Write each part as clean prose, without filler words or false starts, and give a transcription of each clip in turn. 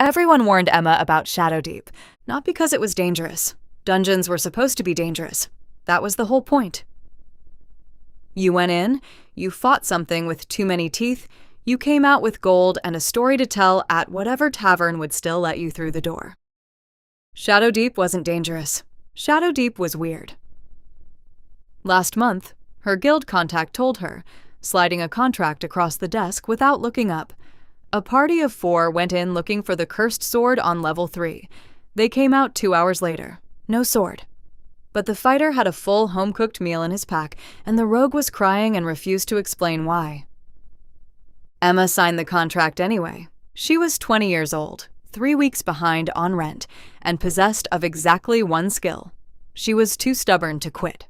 Everyone warned Emma about Shadowdeep, not because it was dangerous. Dungeons were supposed to be dangerous. That was the whole point. You went in, you fought something with too many teeth, you came out with gold and a story to tell at whatever tavern would still let you through the door. Shadowdeep wasn't dangerous. Shadowdeep was weird. Last month, her guild contact told her, sliding a contract across the desk without looking up. A party of 4 went in looking for the cursed sword on level 3. They came out 2 hours later. No sword. But the fighter had a full home-cooked meal in his pack, and the rogue was crying and refused to explain why. Emma signed the contract anyway. She was 20 years old, 3 weeks behind on rent, and possessed of exactly 1 skill. She was too stubborn to quit.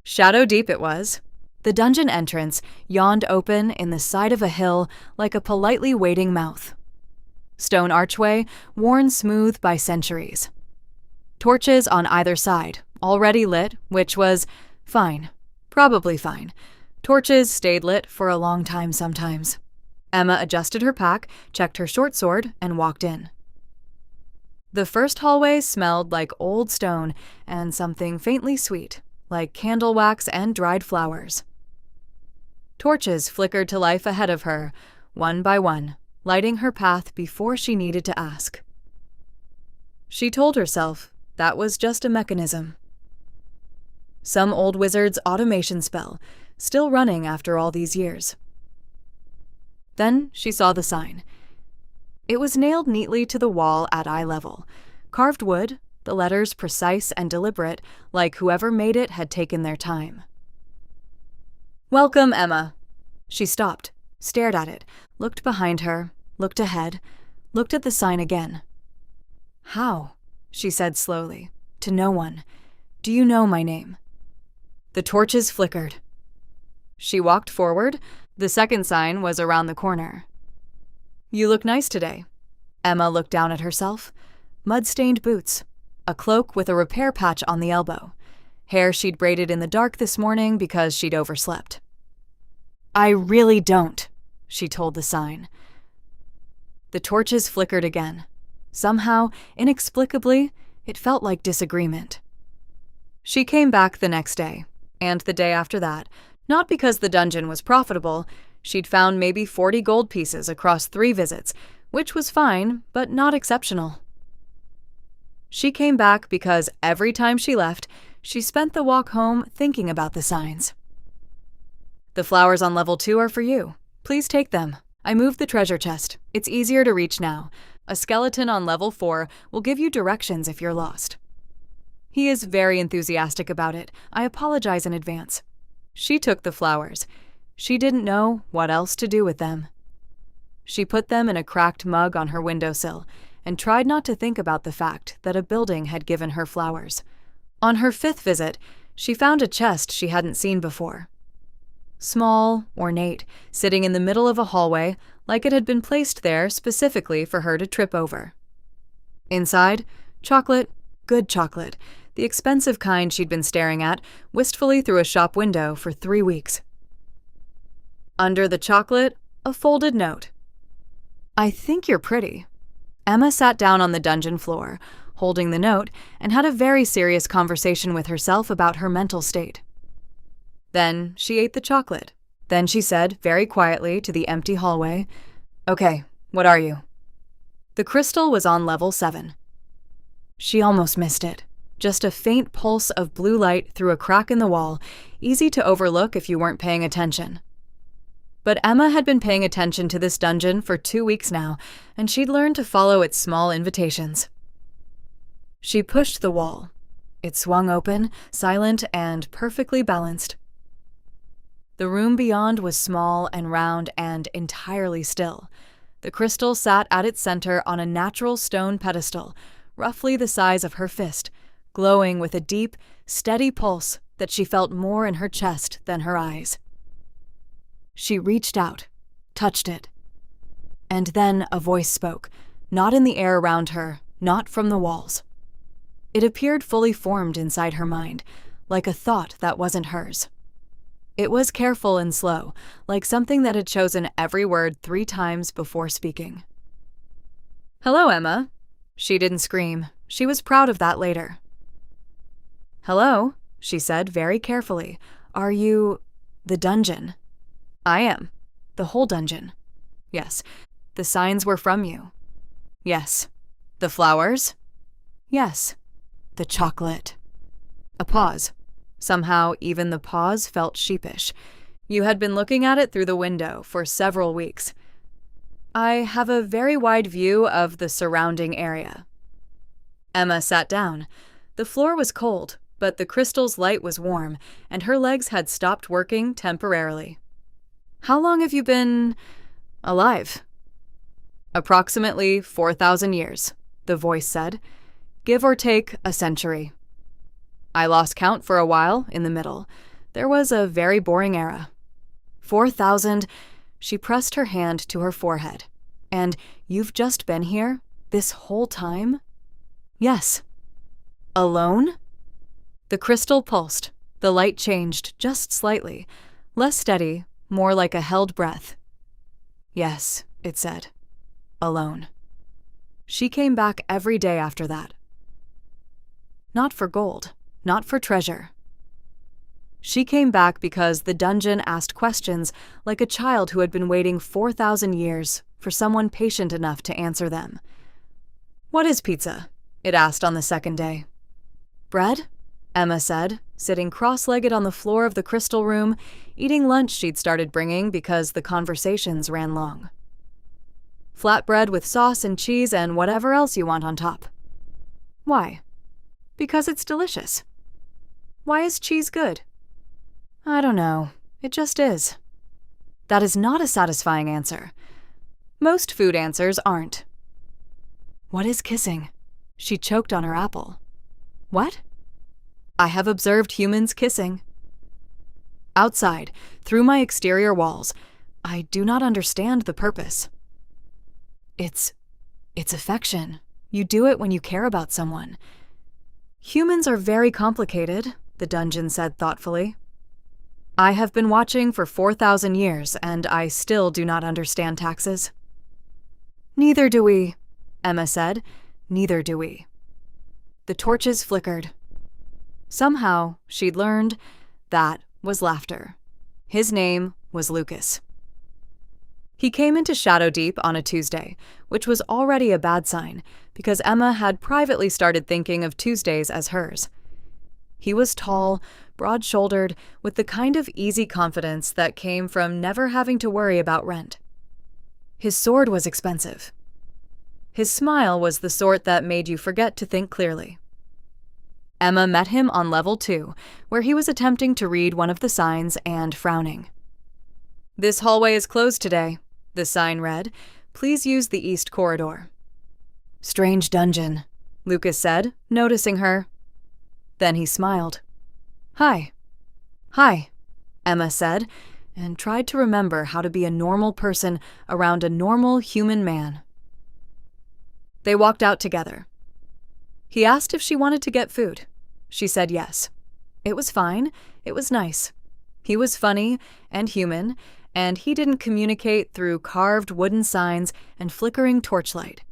Shadowdeep it was. The dungeon entrance yawned open in the side of a hill like a politely waiting mouth. Stone archway, worn smooth by centuries. Torches on either side, already lit, which was fine. Probably fine. Torches stayed lit for a long time sometimes. Emma adjusted her pack, checked her short sword, and walked in. The first hallway smelled like old stone and something faintly sweet, like candle wax and dried flowers. Torches flickered to life ahead of her, one by one, lighting her path before she needed to ask. She told herself that was just a mechanism. Some old wizard's automation spell, still running after all these years. Then she saw the sign. It was nailed neatly to the wall at eye level. Carved wood, the letters precise and deliberate, like whoever made it had taken their time. "Welcome, Emma." She stopped, stared at it, looked behind her, looked ahead, looked at the sign again. "How?" she said slowly, to no one. "Do you know my name?" The torches flickered. She walked forward. The second sign was around the corner. "You look nice today." Emma looked down at herself. Mud-stained boots, a cloak with a repair patch on the elbow, hair she'd braided in the dark this morning because she'd overslept. "I really don't," she told the sign. The torches flickered again. Somehow, inexplicably, it felt like disagreement. She came back the next day, and the day after that, not because the dungeon was profitable. She'd found maybe 40 gold pieces across 3 visits, which was fine, but not exceptional. She came back because every time she left, she spent the walk home thinking about the signs. "The flowers on level 2 are for you. Please take them. I moved the treasure chest. It's easier to reach now. A skeleton on level 4 will give you directions if you're lost." He is very enthusiastic about it. I apologize in advance. She took the flowers. She didn't know what else to do with them. She put them in a cracked mug on her windowsill and tried not to think about the fact that a building had given her flowers. On her 5th visit, she found a chest she hadn't seen before. Small, ornate, sitting in the middle of a hallway like it had been placed there specifically for her to trip over. Inside, chocolate, good chocolate, the expensive kind she'd been staring at wistfully through a shop window for 3 weeks. Under the chocolate, a folded note. "I think you're pretty." Emma sat down on the dungeon floor, holding the note, and had a very serious conversation with herself about her mental state. Then she ate the chocolate. Then she said, very quietly to the empty hallway, "Okay, what are you?" The crystal was on level 7. She almost missed it. Just a faint pulse of blue light through a crack in the wall, easy to overlook if you weren't paying attention. But Emma had been paying attention to this dungeon for 2 weeks now, and she'd learned to follow its small invitations. She pushed the wall. It swung open, silent and perfectly balanced. The room beyond was small and round and entirely still. The crystal sat at its center on a natural stone pedestal, roughly the size of her fist, glowing with a deep, steady pulse that she felt more in her chest than her eyes. She reached out, touched it. And then a voice spoke, not in the air around her, not from the walls. It appeared fully formed inside her mind, like a thought that wasn't hers. It was careful and slow, like something that had chosen every word 3 times before speaking. Hello, Emma. She didn't scream. She was proud of that later. Hello, she said very carefully. Are you the dungeon? I am. The whole dungeon. Yes. The signs were from you. Yes. The flowers? Yes. The chocolate. A pause. Somehow, even the pause felt sheepish. You had been looking at it through the window for several weeks. I have a very wide view of the surrounding area. Emma sat down. The floor was cold, but the crystal's light was warm, and her legs had stopped working temporarily. How long have you been alive? Approximately 4,000 years, the voice said. Give or take a century. I lost count for a while in the middle. There was a very boring era. 4,000, she pressed her hand to her forehead. And you've just been here this whole time? Yes. Alone? The crystal pulsed. The light changed just slightly. Less steady, more like a held breath. Yes, it said. Alone. She came back every day after that. Not for gold, not for treasure. She came back because the dungeon asked questions like a child who had been waiting 4,000 years for someone patient enough to answer them. What is pizza? It asked on the second day. Bread? Emma said, sitting cross-legged on the floor of the crystal room, eating lunch she'd started bringing because the conversations ran long. Flatbread with sauce and cheese and whatever else you want on top. Why? Because it's delicious. Why is cheese good? I don't know. It just is. That is not a satisfying answer. Most food answers aren't. What is kissing? She choked on her apple. What? I have observed humans kissing. Outside, through my exterior walls, I do not understand the purpose. It's affection. You do it when you care about someone. Humans are very complicated, the dungeon said thoughtfully. I have been watching for 4,000 years, and I still do not understand taxes. Neither do we, Emma said. Neither do we. The torches flickered. Somehow, she'd learned that was laughter. His name was Lucas. He came into Shadowdeep on a Tuesday, which was already a bad sign, because Emma had privately started thinking of Tuesdays as hers. He was tall, broad-shouldered, with the kind of easy confidence that came from never having to worry about rent. His sword was expensive. His smile was the sort that made you forget to think clearly. Emma met him on level 2, where he was attempting to read one of the signs and frowning. This hallway is closed today, the sign read. Please use the east corridor. Strange dungeon, Lucas said, noticing her. Then he smiled. Hi. Hi, Emma said, and tried to remember how to be a normal person around a normal human man. They walked out together. He asked if she wanted to get food. She said yes. It was fine. It was nice. He was funny and human, and he didn't communicate through carved wooden signs and flickering torchlight.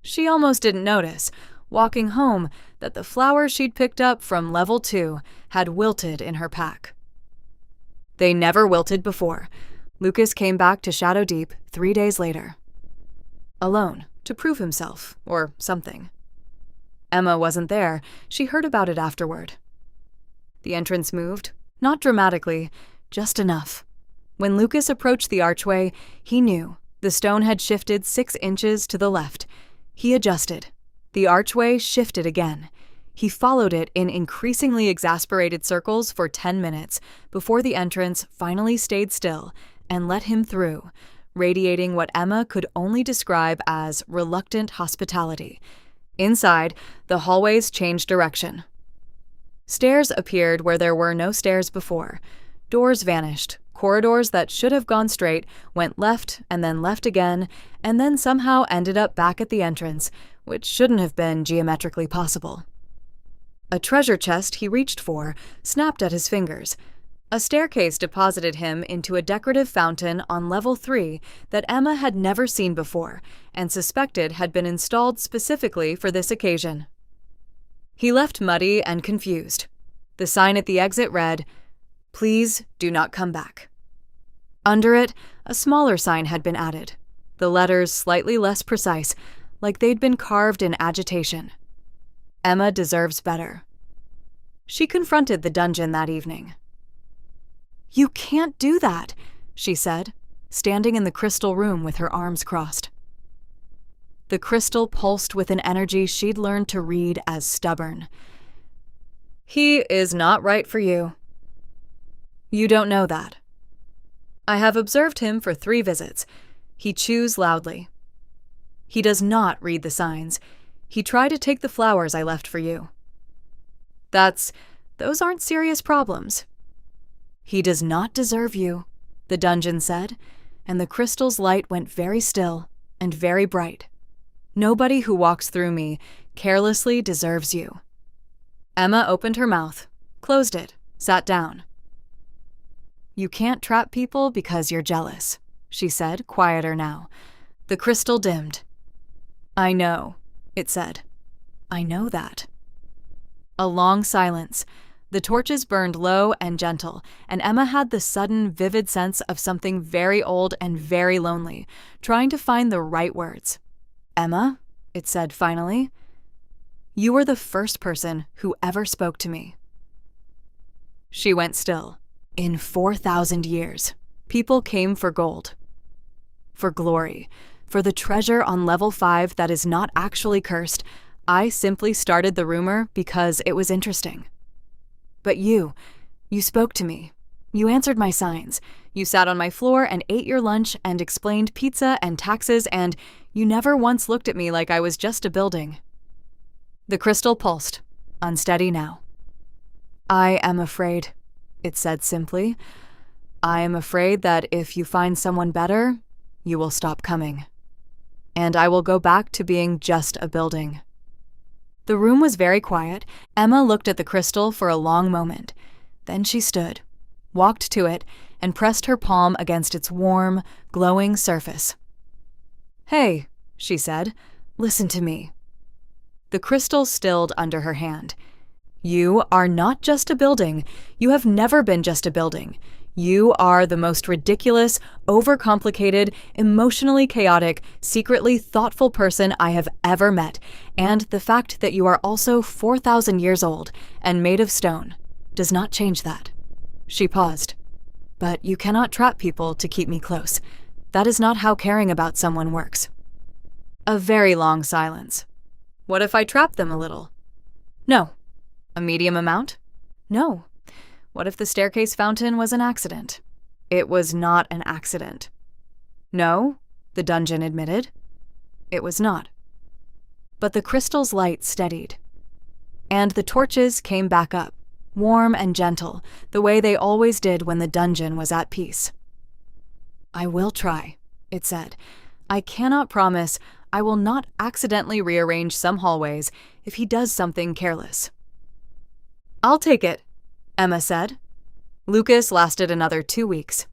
She almost didn't notice, walking home, that the flowers she'd picked up from level 2 had wilted in her pack. They never wilted before. Lucas came back to Shadowdeep 3 days later. Alone, to prove himself, or something. Emma wasn't there. She heard about it afterward. The entrance moved, not dramatically, just enough. When Lucas approached the archway, he knew the stone had shifted 6 inches to the left. He adjusted. The archway shifted again. He followed it in increasingly exasperated circles for 10 minutes before the entrance finally stayed still and let him through, radiating what Emma could only describe as reluctant hospitality. Inside, the hallways changed direction. Stairs appeared where there were no stairs before. Doors vanished. Corridors that should have gone straight went left and then left again, and then somehow ended up back at the entrance, which shouldn't have been geometrically possible. A treasure chest he reached for snapped at his fingers. A staircase deposited him into a decorative fountain on level 3 that Emma had never seen before and suspected had been installed specifically for this occasion. He left muddy and confused. The sign at the exit read, "Please do not come back." Under it, a smaller sign had been added, the letters slightly less precise, like they'd been carved in agitation. Emma deserves better. She confronted the dungeon that evening. "You can't do that," she said, standing in the crystal room with her arms crossed. The crystal pulsed with an energy she'd learned to read as stubborn. "He is not right for you. You don't know that. I have observed him for 3 visits. He chews loudly. He does not read the signs. He tried to take the flowers I left for you. Those aren't serious problems. He does not deserve you," the dungeon said, and the crystal's light went very still and very bright. "Nobody who walks through me carelessly deserves you." Emma opened her mouth, closed it, sat down. "You can't trap people because you're jealous," she said, quieter now. The crystal dimmed. "I know," it said. "I know that." A long silence. The torches burned low and gentle, and Emma had the sudden, vivid sense of something very old and very lonely, trying to find the right words. "Emma," it said finally, "you were the first person who ever spoke to me." She went still. In 4,000 years, people came for gold, for glory, for the treasure on level 5 that is not actually cursed. I simply started the rumor because it was interesting. But you spoke to me. You answered my signs. You sat on my floor and ate your lunch and explained pizza and taxes, and you never once looked at me like I was just a building. The crystal pulsed, unsteady now. "I am afraid," it said simply. "I am afraid that if you find someone better, you will stop coming. And I will go back to being just a building." The room was very quiet. Emma looked at the crystal for a long moment. Then she stood, walked to it, and pressed her palm against its warm, glowing surface. "Hey," she said, "listen to me." The crystal stilled under her hand. "You are not just a building. You have never been just a building. You are the most ridiculous, overcomplicated, emotionally chaotic, secretly thoughtful person I have ever met, and the fact that you are also 4,000 years old and made of stone does not change that." She paused. "But you cannot trap people to keep me close. That is not how caring about someone works." A very long silence. "What if I trap them a little?" "No." "A medium amount?" "No." "What if the staircase fountain was an accident?" "It was not an accident." "No," the dungeon admitted. "It was not." But the crystal's light steadied, and the torches came back up, warm and gentle, the way they always did when the dungeon was at peace. "I will try," it said. "I cannot promise I will not accidentally rearrange some hallways if he does something careless." "I'll take it," Emma said. Lucas lasted another 2 weeks.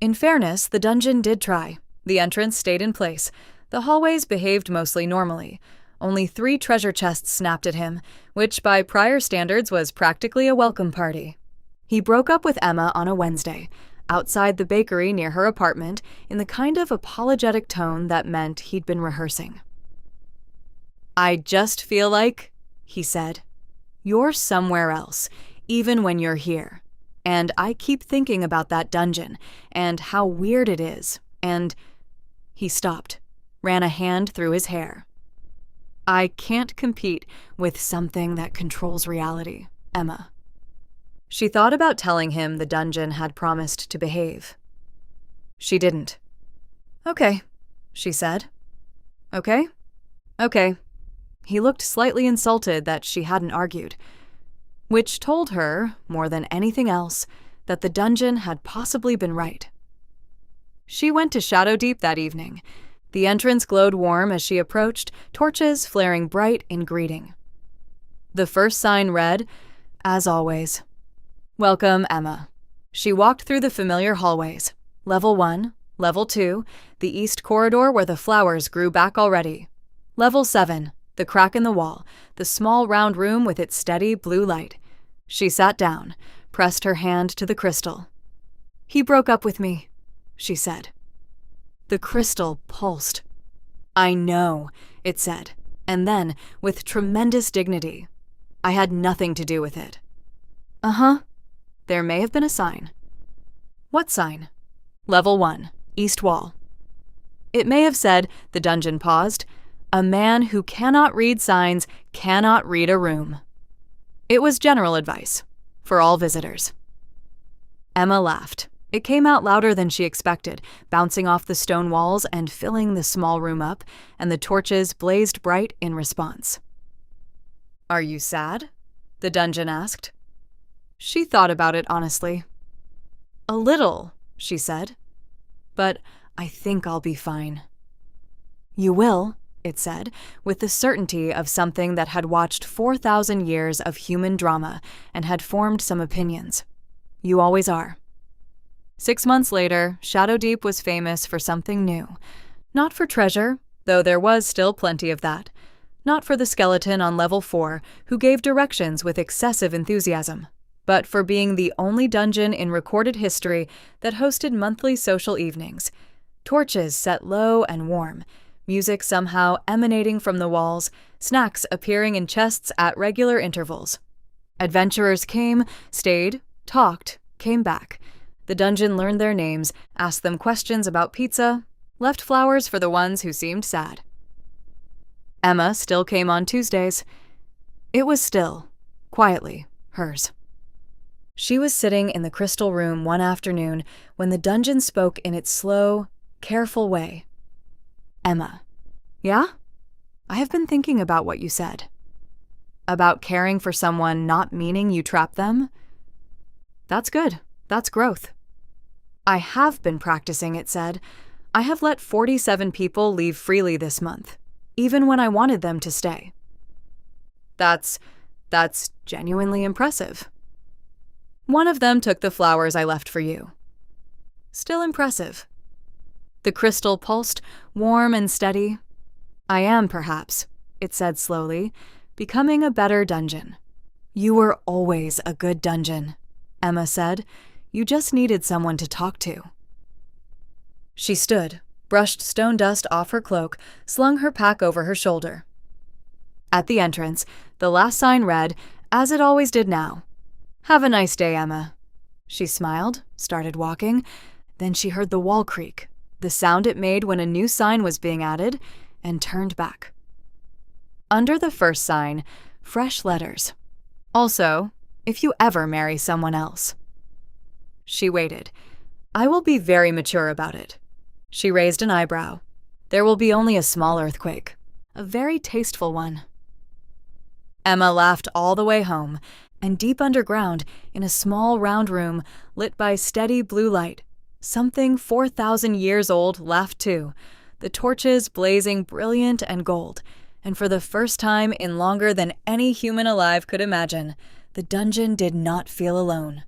In fairness, the dungeon did try. The entrance stayed in place. The hallways behaved mostly normally. Only 3 treasure chests snapped at him, which by prior standards was practically a welcome party. He broke up with Emma on a Wednesday, outside the bakery near her apartment, in the kind of apologetic tone that meant he'd been rehearsing. "I just feel like," he said, "you're somewhere else, even when you're here. And I keep thinking about that dungeon, and how weird it is, and—" He stopped, ran a hand through his hair. "I can't compete with something that controls reality, Emma." She thought about telling him the dungeon had promised to behave. She didn't. "Okay," she said. "Okay? Okay." He looked slightly insulted that she hadn't argued, which told her, more than anything else, that the dungeon had possibly been right. She went to Shadowdeep that evening. The entrance glowed warm as she approached, torches flaring bright in greeting. The first sign read, "As always." Welcome, Emma. She walked through the familiar hallways. Level 1, Level 2, the east corridor where the flowers grew back already. Level 7, the crack in the wall, the small round room with its steady blue light. She sat down, pressed her hand to the crystal. "He broke up with me," she said. The crystal pulsed. "I know," it said, and then, with tremendous dignity, "I had nothing to do with it." "Uh-huh. There may have been a sign." "What sign?" Level 1, east wall. It may have said, the dungeon paused, "A man who cannot read signs cannot read a room." It was general advice, for all visitors. Emma laughed. It came out louder than she expected, bouncing off the stone walls and filling the small room up, and the torches blazed bright in response. "Are you sad?" the dungeon asked. She thought about it honestly. "A little," she said. "But I think I'll be fine." "You will," it said, with the certainty of something that had watched 4,000 years of human drama and had formed some opinions. "You always are." 6 months later, Shadowdeep was famous for something new. Not for treasure, though there was still plenty of that. Not for the skeleton on Level 4, who gave directions with excessive enthusiasm, but for being the only dungeon in recorded history that hosted monthly social evenings. Torches set low and warm, music somehow emanating from the walls, snacks appearing in chests at regular intervals. Adventurers came, stayed, talked, came back. The dungeon learned their names, asked them questions about pizza, left flowers for the ones who seemed sad. Emma still came on Tuesdays. It was still, quietly, hers. She was sitting in the crystal room one afternoon when the dungeon spoke in its slow, careful way. "Emma." "Yeah? I have been thinking about what you said." "About caring for someone not meaning you trap them?" "That's good. That's growth." "I have been practicing," it said. "I have let 47 people leave freely this month, even when I wanted them to stay." That's genuinely impressive." "One of them took the flowers I left for you." "Still impressive." The crystal pulsed, warm and steady. "I am, perhaps," it said slowly, "becoming a better dungeon." "You were always a good dungeon," Emma said. "You just needed someone to talk to." She stood, brushed stone dust off her cloak, slung her pack over her shoulder. At the entrance, the last sign read, as it always did now, "Have a nice day, Emma." She smiled, started walking. Then she heard the wall creak, the sound it made when a new sign was being added, and turned back. Under the first sign, fresh letters. Also, if you ever marry someone else. She waited. "I will be very mature about it." She raised an eyebrow. "There will be only a small earthquake. A very tasteful one." Emma laughed all the way home, and deep underground, in a small round room, lit by steady blue light, something 4,000 years old laughed too, the torches blazing brilliant and gold, and for the first time in longer than any human alive could imagine, the dungeon did not feel alone.